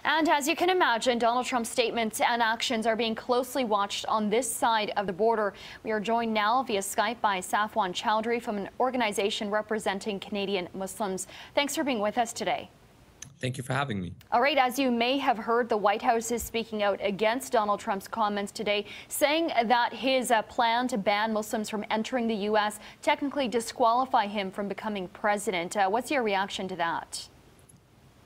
And as you can imagine, Donald Trump's statements and actions are being closely watched on this side of the border. We are joined now via Skype by Safwan Chowdhury from an organization representing Canadian Muslims. Thanks for being with us today. Thank you for having me. All right, as you may have heard, the White House is speaking out against Donald Trump's comments today, saying that his plan to ban Muslims from entering the U.S. technically disqualify him from becoming president. What's your reaction to that?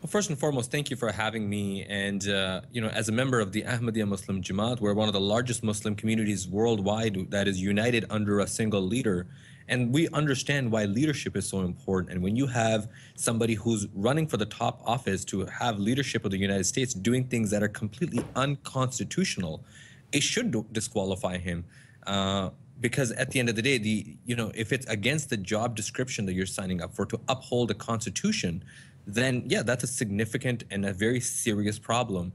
Well, first and foremost, thank you for having me. And, as a member of the Ahmadiyya Muslim Jama'at, we're one of the largest Muslim communities worldwide that is united under a single leader. And we understand why leadership is so important. And when you have somebody who's running for the top office to have leadership of the United States doing things that are completely unconstitutional, it should disqualify him. Because at the end of the day, if it's against the job description that you're signing up for to uphold the Constitution, then yeah, that's a significant and a very serious problem.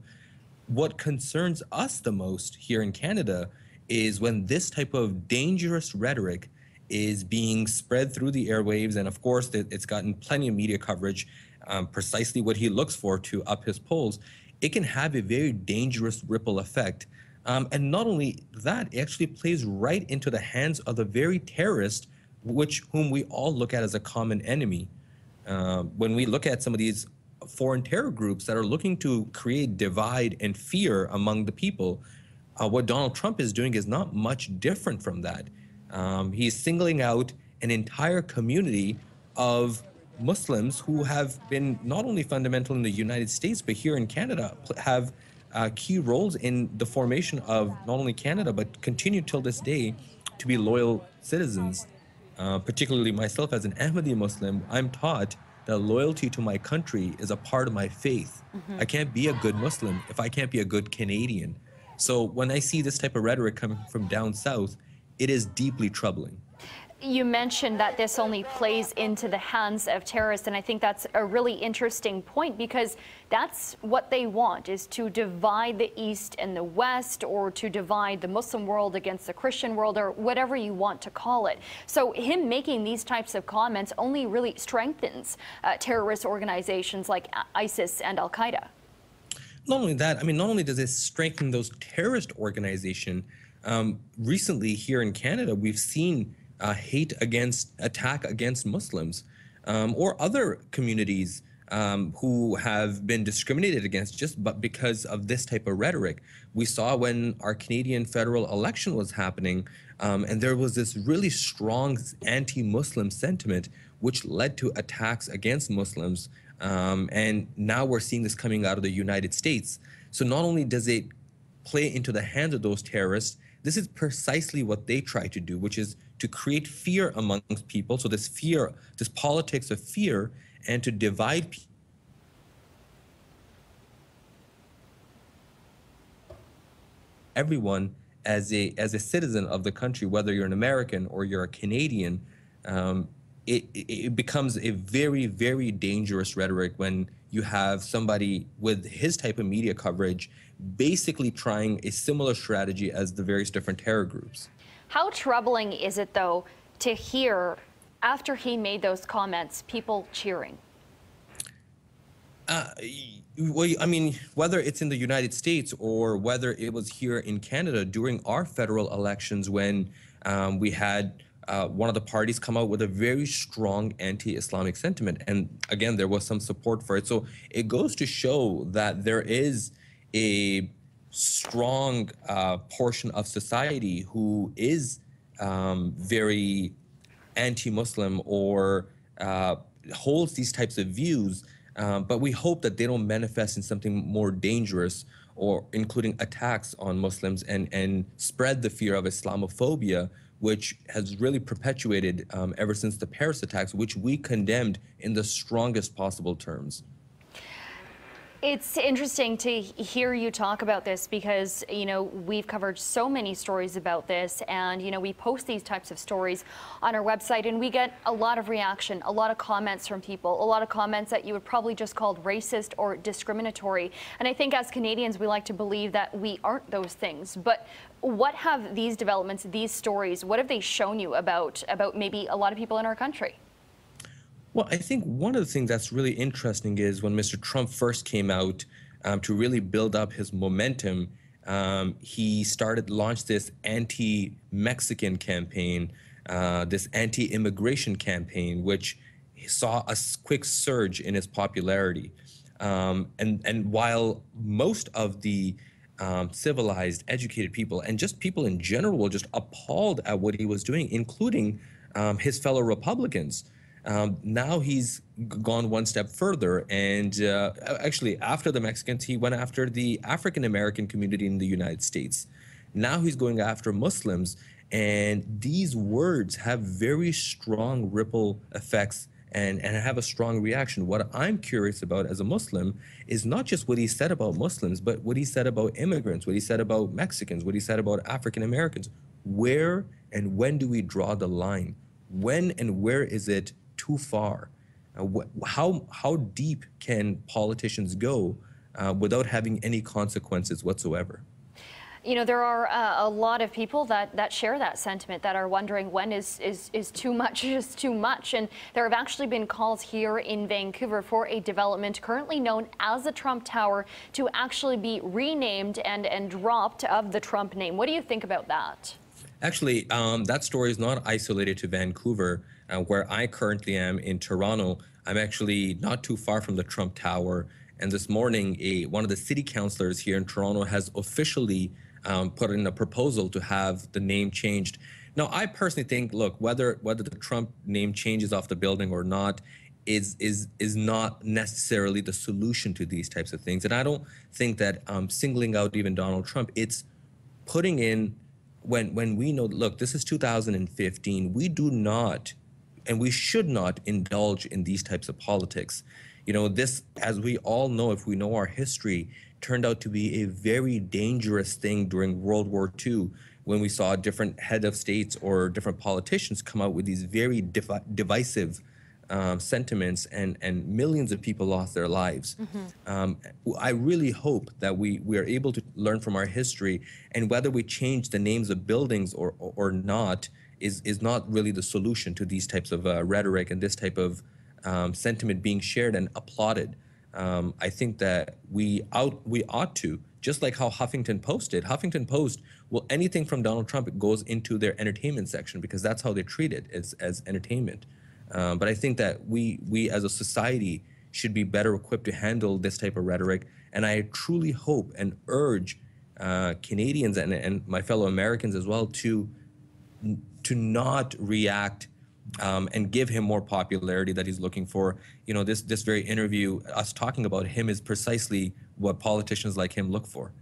What concerns us the most here in Canada is when this type of dangerous rhetoric is being spread through the airwaves, and of course it's gotten plenty of media coverage, precisely what he looks for to up his polls. It can have a very dangerous ripple effect. And not only that, it actually plays right into the hands of the very terrorist, whom we all look at as a common enemy. When we look at some of these foreign terror groups that are looking to create divide and fear among the people, what Donald Trump is doing is not much different from that. He's singling out an entire community of Muslims who have been not only fundamental in the United States, but here in Canada have key roles in the formation of not only Canada, but continue till this day to be loyal citizens. Particularly myself as an Ahmadiyya Muslim, I'm taught that loyalty to my country is a part of my faith. I can't be a good Muslim if I can't be a good Canadian. So when I see this type of rhetoric coming from down south, it is deeply troubling. You mentioned that this only plays into the hands of terrorists, and I think that's a really interesting point, because that's what they want, is to divide the East and the West, or to divide the Muslim world against the Christian world, or whatever you want to call it. So him making these types of comments only really strengthens terrorist organizations like ISIS and Al-Qaeda. Not only that, not only does it strengthen those terrorist organizations, recently here in Canada, we've seen attack against Muslims or other communities who have been discriminated against but because of this type of rhetoric. We saw when our Canadian federal election was happening, and there was this really strong anti-Muslim sentiment, which led to attacks against Muslims. And now we're seeing this coming out of the United States. So not only does it play into the hands of those terrorists, this is precisely what they try to do, which is to create fear amongst people. So this politics of fear, and to divide people. Everyone as a citizen of the country, whether you're an American or you're a Canadian, it becomes a very, very dangerous rhetoric when you have somebody with his type of media coverage basically trying a similar strategy as the various different terror groups. How troubling is it, though, to hear, after he made those comments, people cheering? Well, whether it's in the United States or whether it was here in Canada during our federal elections when we had one of the parties come out with a very strong anti-Islamic sentiment. And again, there was some support for it. So it goes to show that there is a strong portion of society who is very anti-Muslim or holds these types of views. But we hope that they don't manifest in something more dangerous, or including attacks on Muslims and spread the fear of Islamophobia, which has really perpetuated ever since the Paris attacks, which we condemned in the strongest possible terms. It's interesting to hear you talk about this because, we've covered so many stories about this, and, we post these types of stories on our website, and we get a lot of reaction, a lot of comments from people, a lot of comments that you would probably just call racist or discriminatory. And I think as Canadians, we like to believe that we aren't those things. But what have these developments, these stories, what have they shown you about maybe a lot of people in our country? Well, I think one of the things that's really interesting is when Mr. Trump first came out to really build up his momentum, he launched this anti-Mexican campaign, this anti-immigration campaign, which saw a quick surge in his popularity. And while most of the civilized, educated people, and just people in general, were just appalled at what he was doing, including his fellow Republicans. Now he's gone one step further, and actually, after the Mexicans, he went after the African American community in the United States. Now he's going after Muslims, and these words have very strong ripple effects and have a strong reaction. What I'm curious about as a Muslim is not just what he said about Muslims, but what he said about immigrants, what he said about Mexicans, what he said about African Americans. Where and when do we draw the line? When and where is it too far? How deep can politicians go without having any consequences whatsoever? You know, there are a lot of people that share that sentiment, that are wondering when is too much is too much. And there have actually been calls here in Vancouver for a development currently known as the Trump Tower to actually be renamed and dropped of the Trump name. What do you think about that? Actually, that story is not isolated to Vancouver. Where I currently am in Toronto, I'm actually not too far from the Trump Tower. And this morning, one of the city councilors here in Toronto has officially put in a proposal to have the name changed. Now, I personally think, look, whether the Trump name changes off the building or not is not necessarily the solution to these types of things. And I don't think that singling out even Donald Trump, it's putting in, when we know, look, this is 2015, we do not, and we should not indulge in these types of politics. You know, this, as we all know, if we know our history, turned out to be a very dangerous thing during World War II, when we saw different head of states or different politicians come out with these very divisive sentiments, and millions of people lost their lives. I really hope that we are able to learn from our history, and whether we change the names of buildings or not is not really the solution to these types of rhetoric and this type of sentiment being shared and applauded. I think that we ought to, just like how Huffington Post did. Huffington Post, well, anything from Donald Trump, it goes into their entertainment section because that's how they treat it, as entertainment. But I think that we as a society should be better equipped to handle this type of rhetoric. And I truly hope and urge Canadians and my fellow Americans as well to not react and give him more popularity that he's looking for. You know, this very interview, us talking about him, is precisely what politicians like him look for.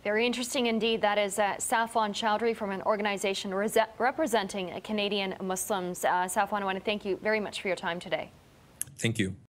Very interesting indeed. That is Safwan Chowdhury from an organization representing Canadian Muslims. Safwan, I want to thank you very much for your time today. Thank you.